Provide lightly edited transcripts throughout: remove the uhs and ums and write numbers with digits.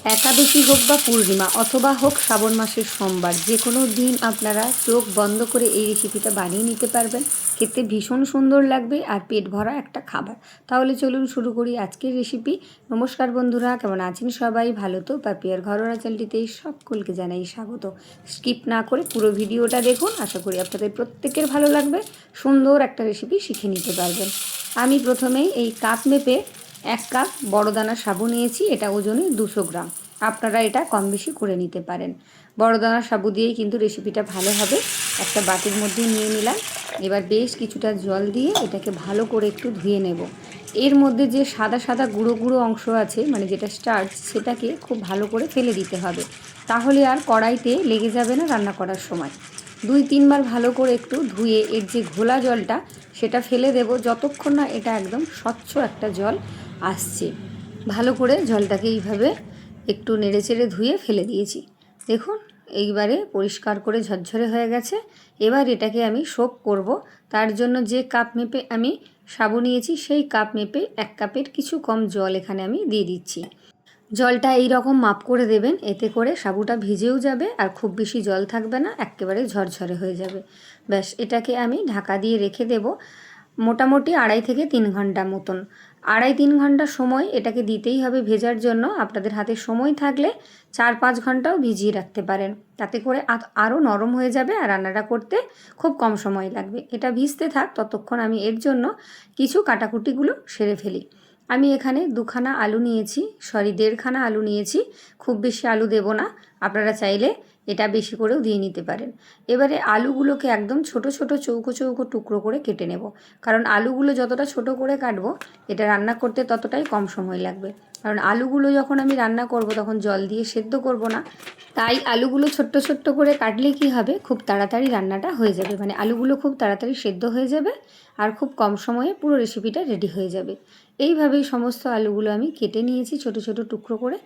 একাদশী হোক বা পূর্ণিমা অথবা হোক শ্রাবণ মাসের সোমবার, যে কোনো দিন আপনারা চোখ বন্ধ করে এই রেসিপিটা বানিয়ে নিতে পারবেন। খেতে ভীষণ সুন্দর লাগবে আর পেট ভরা একটা খাবার। তাহলে চলুন শুরু করি আজকের রেসিপি। নমস্কার বন্ধুরা, কেমন আছেন সবাই? ভালো তো? পাপিয়ার ঘরোয়া চ্যানেলটিতে সকলকে জানাই স্বাগত। স্কিপ না করে পুরো ভিডিওটা দেখুন, আশা করি আপনাদের প্রত্যেকের ভালো লাগবে। সুন্দর একটা রেসিপি শিখে নিতে পারবেন। আমি প্রথমেই এই কাপ মেপে 1 কাপ বড় দানা সাবু নিয়েছি, এটা ওজনে 200 গ্রাম। আপনারা এটা কম বেশি করে নিতে পারেন। বড় দানার সাবু দিয়েই কিন্তু রেসিপিটা ভালো হবে। একটা বাটির মধ্যে নিয়ে নিলাম। এবার বেশ কিছুটা জল দিয়ে এটাকে ভালো করে একটু ধুয়ে নেব। এর মধ্যে যে সাদা সাদা গুঁড়ো গুঁড়ো অংশ আছে, মানে যেটা স্টার্চ, সেটাকে খুব ভালো করে ফেলে দিতে হবে। তাহলে আর কড়াইতে লেগে যাবে না রান্না করার সময়। 2-3 বার ভালো করে একটু ধুয়ে এর যে ঘোলা জলটা সেটা ফেলে দেব, যতক্ষণ না এটা একদম স্বচ্ছ একটা জল আসছে। ভালো করে জলটাকে এইভাবে একটু নেড়েচেড়ে ধুয়ে ফেলে দিয়েছি। দেখুন এইবারে পরিষ্কার করে ঝরঝরে হয়ে গেছে। এবার এটাকে আমি সোক করব। তার জন্য যে কাপ মেপে আমি সাবু নিয়েছি সেই কাপ মেপে 1 কাপের কিছু কম জল এখানে আমি দিয়ে দিচ্ছি। জলটা এই রকম মাপ করে দেবেন, এতে করে সাবুটা ভিজেও যাবে আর খুব বেশি জল থাকবে না, একেবারে ঝরঝরে হয়ে যাবে। ব্যাস, এটাকে আমি ঢাকা দিয়ে রেখে দেব মোটামুটি 2.5 থেকে 3 ঘন্টা মতন। 2.5-3 ঘন্টা সময় এটাকে দিতেই হবে ভেজার জন্য। আপনাদের হাতে সময় থাকলে 4-5 ঘন্টাও ভিজিয়ে রাখতে পারেন, তাতে করে আরও নরম হয়ে যাবে আর রান্নাটা করতে খুব কম সময় লাগবে। এটা ভিজতে থাক, ততক্ষণ আমি এর জন্য কিছু কাটাকুটিগুলো সেরে ফেলি। আমি এখানে 2খানা আলু নিয়েছি, 1.5 খানা আলু নিয়েছি। খুব বেশি আলু দেব না, আপনারা চাইলে এটা বেশি করেও দিয়ে নিতে পারেন। এবারে আলুগুলোকে একদম ছোট ছোট চৌকো চৌকো টুকরো করে কেটে নেব, কারণ আলুগুলো যতটা ছোট করে কাটবো এটা রান্না করতে ততটাই কম সময় লাগবে। কারণ আলুগুলো যখন আমি রান্না করব তখন জল দিয়ে সেদ্ধ করব না, তাই আলুগুলো ছোট্ট ছোট্ট করে কাটলে কি হবে, খুব তাড়াতাড়ি রান্নাটা হয়ে যাবে। মানে আলুগুলো খুব তাড়াতাড়ি সেদ্ধ হয়ে যাবে আর খুব কম সময়ে পুরো রেসিপিটা রেডি হয়ে যাবে। এইভাবেই সমস্ত আলুগুলো আমি কেটে নিয়েছি ছোট ছোট টুকরো করে।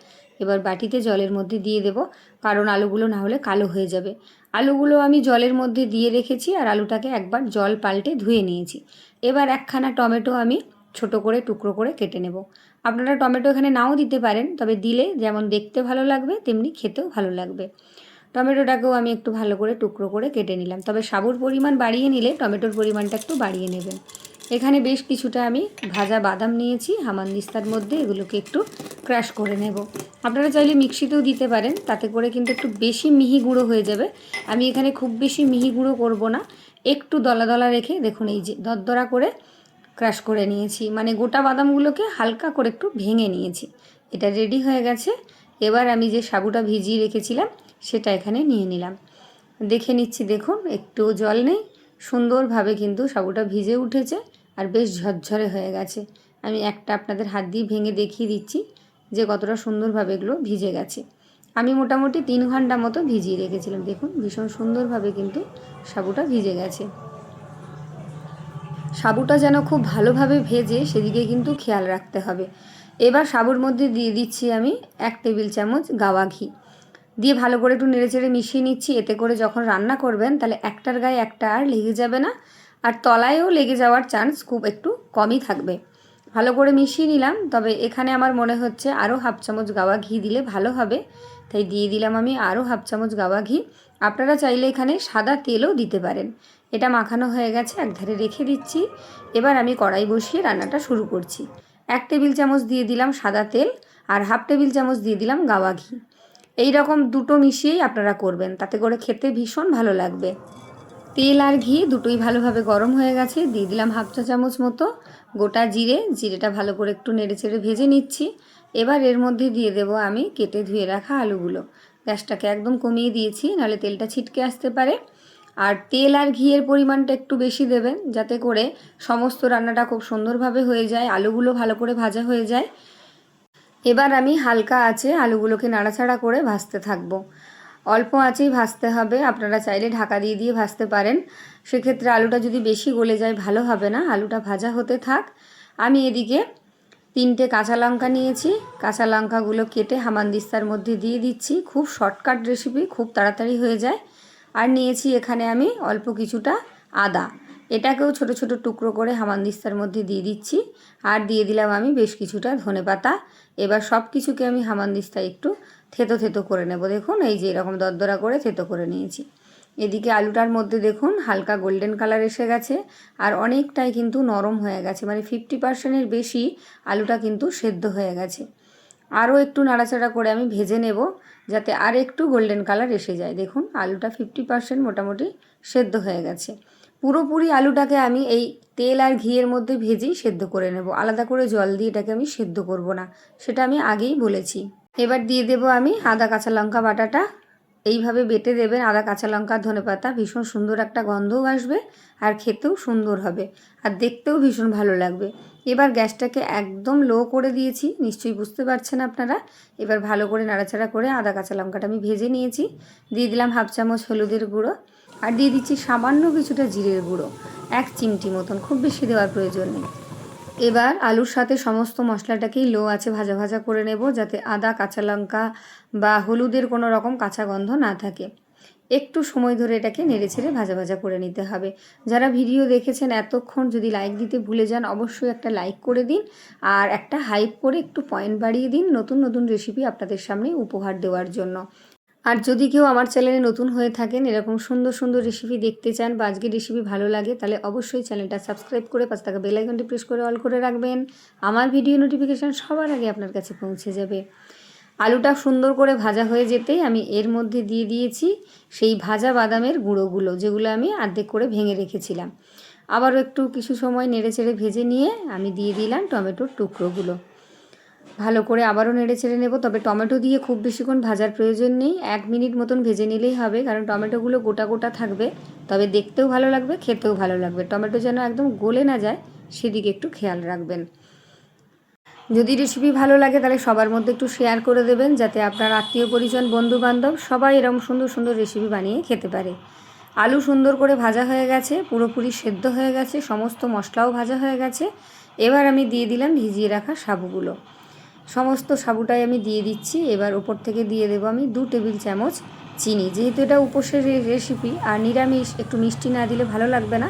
এবার বাটিতে জলের মধ্যে দিয়ে দেব, কারণ আলুগুলো না হলে কালো হয়ে যাবে। আলুগুলো আমি জলের মধ্যে দিয়ে রেখেছি আর আলুটাকে একবার জল পাল্টে ধুয়ে নিয়েছি। এবার 1খানা টমেটো আমি ছোট করে টুকরো করে কেটে নেব। আপনারা টমেটো এখানে নাও দিতে পারেন, তবে দিলে যেমন দেখতে ভালো লাগবে তেমনি খেতেও ভালো লাগবে। টমেটোটাকেও আমি একটু ভালো করে টুকরো করে কেটে নিলাম, তবে সাবুর পরিমাণ বাড়িয়ে নিলে টমেটোর পরিমাণটা একটু বাড়িয়ে নেবেন। এখানে বেশ কিছুটা আমি ভাজা বাদাম নিয়েছি হামানদিস্তার মধ্যে, এগুলোকে একটু ক্রাশ করে নেব। আপনারা চাইলে মিক্সিতেও দিতে পারেন, তাতে করে কিন্তু একটু বেশি মিহি গুঁড়ো হয়ে যাবে। আমি এখানে খুব বেশি মিহি গুঁড়ো করব না, একটু দলা দলা রেখে দেখুন এই যে দরদরা করে ক্রাশ করে নিয়েছি, মানে গোটা বাদামগুলোকে হালকা করে একটু ভেঙে নিয়েছি। এটা রেডি হয়ে গেছে। এবার আমি যে সাবুটা ভিজিয়ে রেখেছিলাম সেটা এখানে নিয়ে নিলাম। দেখে নিচ্ছি, দেখুন একটু জল নেই, সুন্দরভাবে কিন্তু সাবুটা ভিজে উঠেছে আর বেশ ঝরঝরে হয়ে গেছে। আমি একটা আপনাদের হাত দিয়ে ভেঙে দেখিয়ে দিচ্ছি যে কতটা সুন্দরভাবে এগুলো ভিজে গেছে। আমি মোটামুটি 3 ঘন্টা মতো ভিজিয়ে রেখেছিলাম। দেখুন ভীষণ সুন্দরভাবে কিন্তু সাবুটা ভিজে গেছে। সাবুটা যেন খুব ভালোভাবে ভেজে সেদিকে কিন্তু খেয়াল রাখতে হবে। এবার সাবুর মধ্যে দিয়ে দিচ্ছি আমি 1 টেবিল চামচ গাওয়া ঘি দিয়ে ভালো করে একটু নেড়েচেড়ে মিশিয়ে নিচ্ছি। এতে করে যখন রান্না করবেন তাহলে একটার গায়ে একটা আর লেগে যাবে না, আর তলায়ও লেগে যাওয়ার চান্স খুব একটু কমই থাকবে। ভালো করে মিশিয়ে নিলাম, তবে এখানে আমার মনে হচ্ছে আরও 1/2 চামচ গাওয়া ঘি দিলে ভালো হবে, তাই দিয়ে দিলাম আমি আরও 1/2 চামচ গাওয়া ঘি। আপনারা চাইলে এখানে সাদা তেলও দিতে পারেন। এটা মাখানো হয়ে গেছে, একধারে রেখে দিচ্ছি। এবার আমি কড়াই বসিয়ে রান্নাটা শুরু করছি। 1 টেবিল চামচ দিয়ে দিলাম সাদা তেল আর 1/2 টেবিল চামচ দিয়ে দিলাম গাওয়া ঘি। এই রকম দুটো মিশিয়েই আপনারা করবেন, তাতে করে খেতে ভীষণ ভালো লাগবে। তেল আর ঘি দুটোই ভালোভাবে গরম হয়ে গেছে, দিয়ে দিলাম 1/2 চা চামচ মতো গোটা জিরে। জিরেটা ভালো করে একটু নেড়েচেড়ে ভেজে নিচ্ছি। এবার এর মধ্যে দিয়ে দেব আমি কেটে ধুয়ে রাখা আলুগুলো। গ্যাসটাকে একদম কমিয়ে দিয়েছি, নাহলে তেলটা ছিটকে আসতে পারে। আর তেল আর ঘিয়ের পরিমাণটা একটু বেশি দেবেন, যাতে করে সমস্ত রান্নাটা খুব সুন্দরভাবে হয়ে যায়, আলুগুলো ভালো করে ভাজা হয়ে যায়। এবার আমি হালকা আঁচে আলুগুলোকে নাড়াচাড়া করে ভাজতে থাকবো। অল্প আঁচেই ভাজতে হবে, আপনারা চাইলে ঢাকা দিয়ে দিয়ে ভাজতে পারেন। সেক্ষেত্রে আলুটা যদি বেশি গলে যায় ভালো হবে না, আলুটা ভাজা হতে থাক। আমি এদিকে 3টে কাঁচা লঙ্কা নিয়েছি, কাঁচা লঙ্কাগুলো কেটে হামানদিস্তার মধ্যে দিয়ে দিচ্ছি। খুব শর্টকাট রেসিপি, খুব তাড়াতাড়ি হয়ে যায়। আর নিয়েছি এখানে আমি অল্প কিছুটা আদা। এটাকেও ছোট ছোট টুকরো করে হামানদিস্তার মধ্যে দিয়ে দিচ্ছি। আর দিয়ে দিলাম আমি বেশ কিছুটা ধনেপাতা। এবার সব কিছুকে আমি হামানদিস্তায় একটু থেতো থেতো করে নেব। দেখুন এই যে এরকম দরদরা করে থেতো করে নিয়েছি। এদিকে আলুটার মধ্যে দেখুন হালকা গোল্ডেন কালার এসে গেছে আর অনেকটাই কিন্তু নরম হয়ে গেছে, মানে 50%-এর বেশি আলুটা কিন্তু সেদ্ধ হয়ে গেছে। আরও একটু নাড়াচাড়া করে আমি ভেজে নেব যাতে আর একটু গোল্ডেন কালার এসে যায়। দেখুন আলুটা 50% মোটামুটি সেদ্ধ হয়ে গেছে। পুরোপুরি আলুটাকে আমি এই তেল আর ঘিয়ের মধ্যে ভেজেই সেদ্ধ করে নেব, আলাদা করে জল দিয়ে এটাকে আমি সেদ্ধ করব না, সেটা আমি আগেই বলেছি। এবার দিয়ে দেব আমি আদা কাঁচা লঙ্কা বাটাটা। এইভাবে বেটে দেবেন আদা কাঁচা লঙ্কা ধনেপাতা, ভীষণ সুন্দর একটা গন্ধও আসবে আর খেতেও সুন্দর হবে আর দেখতেও ভীষণ ভালো লাগবে। এবার গ্যাসটাকে একদম লো করে দিয়েছি, নিশ্চয়ই বুঝতে পারছেন আপনারা। এবার ভালো করে নাড়াচাড়া করে আদা কাঁচা লঙ্কাটা আমি ভেজে নিয়েছি। দিয়ে দিলাম 1/2 চামচ হলুদের গুঁড়ো আর দিয়ে দিচ্ছি সামান্য কিছুটা জিরের গুঁড়ো, 1 চিমটি মতন, খুব বেশি দেওয়ার প্রয়োজন নেই। এবার আলুর সাথে সমস্ত মশলাটাকেই লো আছে ভাজা ভাজা করে নেব যাতে আদা কাঁচা লঙ্কা বা হলুদের কোনো রকম কাঁচা গন্ধ না থাকে। একটু সময় ধরে এটাকে নেড়ে ছেড়ে ভাজা ভাজা করে নিতে হবে। যারা ভিডিও দেখেছেন এতক্ষণ যদি লাইক দিতে ভুলে যান অবশ্যই একটা লাইক করে দিন আর একটা হাইপ করে একটু পয়েন্ট বাড়িয়ে দিন নতুন নতুন রেসিপি আপনাদের সামনে উপহার দেওয়ার জন্য। আর যদি কেউ আমার চ্যানেলে নতুন হয়ে থাকেন, এরকম সুন্দর সুন্দর রেসিপি দেখতে চান বা আজকের রেসিপি ভালো লাগে, তাহলে অবশ্যই চ্যানেলটা সাবস্ক্রাইব করে পাশে থাকা বেল আইকনটি প্রেস করে অল করে রাখবেন। আমার ভিডিও নোটিফিকেশান সবার আগে আপনার কাছে পৌঁছে যাবে। আলুটা সুন্দর করে ভাজা হয়ে যেতেই আমি এর মধ্যে দিয়ে দিয়েছি সেই ভাজা বাদামের গুঁড়োগুলো, যেগুলো আমি অর্ধেক করে ভেঙে রেখেছিলাম। আবারও একটু কিছু সময় নেড়ে চেড়ে ভেজে নিয়ে আমি দিয়ে দিলাম টমেটোর টুকরোগুলো। ভালো করে আবারও নেড়ে চেড়ে নেব, তবে টমেটো দিয়ে খুব বেশিক্ষণ ভাজার প্রয়োজন নেই, 1 মিনিট মতন ভেজে নিলেই হবে, কারণ টমেটোগুলো গোটা গোটা থাকবে, তবে দেখতেও ভালো লাগবে খেতেও ভালো লাগবে। টমেটো যেন একদম গলে না যায় সেদিকে একটু খেয়াল রাখবেন। যদি রেসিপি ভালো লাগে তাহলে সবার মধ্যে একটু শেয়ার করে দেবেন যাতে আপনার আত্মীয় পরিজন বন্ধু বান্ধব সবাই এরকম সুন্দর সুন্দর রেসিপি বানিয়ে খেতে পারে। আলু সুন্দর করে ভাজা হয়ে গেছে, পুরোপুরি সেদ্ধ হয়ে গেছে, সমস্ত মশলাও ভাজা হয়ে গেছে। এবার আমি দিয়ে দিলাম ভিজিয়ে রাখা সাবুগুলো, সমস্ত সাবুটাই আমি দিয়ে দিচ্ছি। এবার ওপর থেকে দিয়ে দেবো আমি 2 টেবিল চামচ চিনি, যেহেতু এটা উপোসের রেসিপি আর নিরামিষ, একটু মিষ্টি না দিলে ভালো লাগবে না,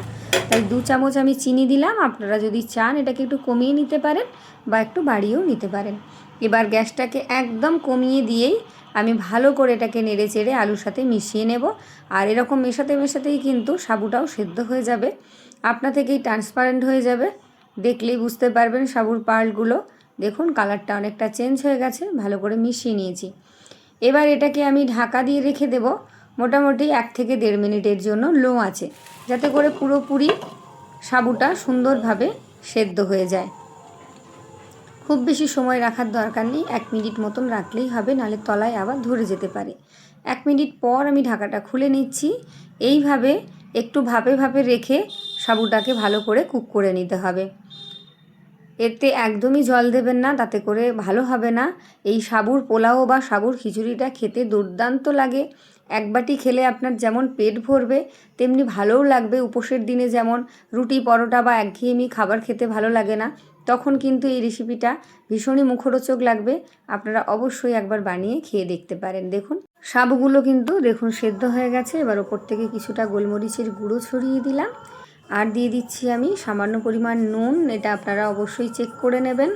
তাই 2 চামচ আমি চিনি দিলাম। আপনারা যদি চান এটাকে একটু কমিয়ে নিতে পারেন বা একটু বাড়িয়েও নিতে পারেন। এবার গ্যাসটাকে একদম কমিয়ে দিয়েই আমি ভালো করে এটাকে নেড়ে চেড়ে আলুর সাথে মিশিয়ে নেব। আর এরকম মেশাতে মেশাতেই কিন্তু সাবুটাও সেদ্ধ হয়ে যাবে, আপনা থেকেই ট্রান্সপারেন্ট হয়ে যাবে, দেখলেই বুঝতে পারবেন সাবুর পার্টগুলো। দেখুন কালারটা অনেকটা চেঞ্জ হয়ে গেছে, ভালো করে মিশিয়ে নিয়েছি। এবার এটাকে আমি ঢাকা দিয়ে রেখে দেব মোটামুটি 1 থেকে 1.5 মিনিটের জন্য লো আছে, যাতে করে পুরোপুরি সাবুটা সুন্দরভাবে সেদ্ধ হয়ে যায়। খুব বেশি সময় রাখার দরকার নেই, 1 মিনিট মতন রাখলেই হবে, নাহলে তলায় আবার ধরে যেতে পারে। 1 মিনিট পর আমি ঢাকাটা খুলে নিচ্ছি। এইভাবে একটু ভাপে ভাপে রেখে সাবুটাকে ভালো করে কুক করে নিতে হবে। এতে একদমই জল দেবেন না, তাতে করে ভালো হবে না। এই সাবুর পোলাও বা সাবুর খিচুড়িটা খেতে দুর্দান্ত লাগে। 1 বাটি খেলে আপনার যেমন পেট ভরবে তেমনি ভালোও লাগবে। উপোসের দিনে যেমন রুটি পরোটা বা একঘেয়েমি খাবার খেতে ভালো লাগে না, তখন কিন্তু এই রেসিপিটা ভীষণই মুখরোচক লাগবে। আপনারা অবশ্যই একবার বানিয়ে খেয়ে দেখতে পারেন। দেখুন সাবুগুলো কিন্তু দেখুন সেদ্ধ হয়ে গেছে। এবার ওপর থেকে কিছুটা গোলমরিচের গুঁড়ো ছড়িয়ে দিলাম আর দিয়ে দিচ্ছি আমি সামান্য পরিমাণ নুন, এটা আপনারা অবশ্যই চেক করে নেবেন।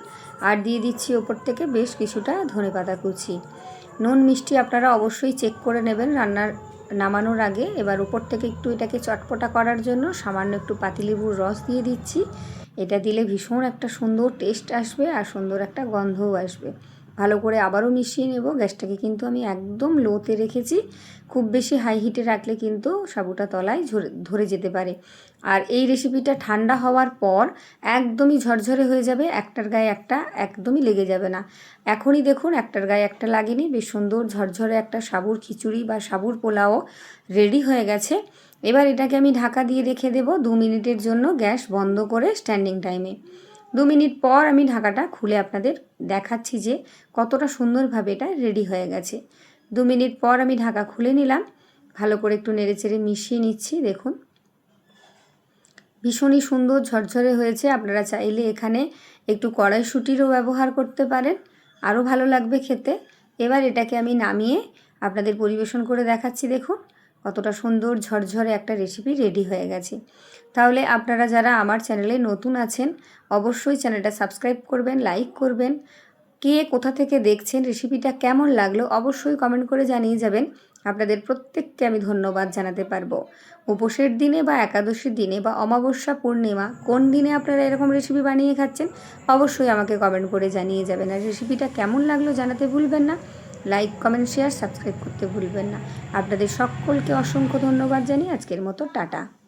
আর দিয়ে দিচ্ছি ওপর থেকে বেশ কিছুটা ধনেপাতা কুচি। নুন মিষ্টি আপনারা অবশ্যই চেক করে নেবেন রান্নার নামানোর আগে। এবার ওপর থেকে একটু এটাকে চটপটা করার জন্য সামান্য একটু পাতিলেবুর রস দিয়ে দিচ্ছি। এটা দিলে ভীষণ একটা সুন্দর টেস্ট আসবে আর সুন্দর একটা গন্ধও আসবে। ভালো করে আবারও মিশিয়ে নেব। গ্যাসটাকে কিন্তু আমি একদম লোতে রেখেছি, খুব বেশি হাই হিটে রাখলে কিন্তু সাবুটা তলায় ধরে যেতে পারে। আর এই রেসিপিটা ঠান্ডা হওয়ার পর একদমই ঝরঝরে হয়ে যাবে, একটার গায়ে একটা একদমই লেগে যাবে না। এখনই দেখুন একটার গায়ে একটা লাগেনি, বেশ সুন্দর ঝরঝরে একটা সাবুর খিচুড়ি বা সাবুর পোলাও রেডি হয়ে গেছে। এবার এটাকে আমি ঢাকা দিয়ে রেখে দেব 2 মিনিটের জন্য, গ্যাস বন্ধ করে স্ট্যান্ডিং টাইমে। 2 মিনিট পর আমি ঢাকাটা খুলে আপনাদের দেখাচ্ছি যে কতটা সুন্দরভাবে এটা রেডি হয়ে গেছে। 2 মিনিট পর আমি ঢাকা খুলে নিলাম, ভালো করে একটু নেড়েচেড়ে মিশিয়ে নিচ্ছি। দেখুন ভীষণই সুন্দর ঝরঝরে হয়েছে। আপনারা চাইলে এখানে একটু কড়াইশুঁটিরও ব্যবহার করতে পারেন, আরও ভালো লাগবে খেতে। এবার এটাকে আমি নামিয়ে আপনাদের পরিবেশন করে দেখাচ্ছি। দেখুন কতটা সুন্দর ঝরঝরে একটা রেসিপি রেডি হয়ে গেছে। তাহলে আপনারা যারা আমার চ্যানেলে নতুন আছেন অবশ্যই চ্যানেলটা সাবস্ক্রাইব করবেন, লাইক করবেন। কে কোথা থেকে দেখছেন, রেসিপিটা কেমন লাগলো অবশ্যই কমেন্ট করে জানিয়ে যাবেন। আপনাদের প্রত্যেককে আমি ধন্যবাদ জানাতে পারবো। উপোসের দিনে বা একাদশীর দিনে বা অমাবস্যা পূর্ণিমা কোন দিনে আপনারা এরকম রেসিপি বানিয়ে খাচ্ছেন অবশ্যই আমাকে কমেন্ট করে জানিয়ে যাবেন। আর রেসিপিটা কেমন লাগলো জানাতে ভুলবেন না। লাইক, কমেন্ট, শেয়ার, সাবস্ক্রাইব করতে ভুলবেন না। আপনাদের সকলকে অসংখ্য ধন্যবাদ জানিয়ে আজকের মতো টাটা।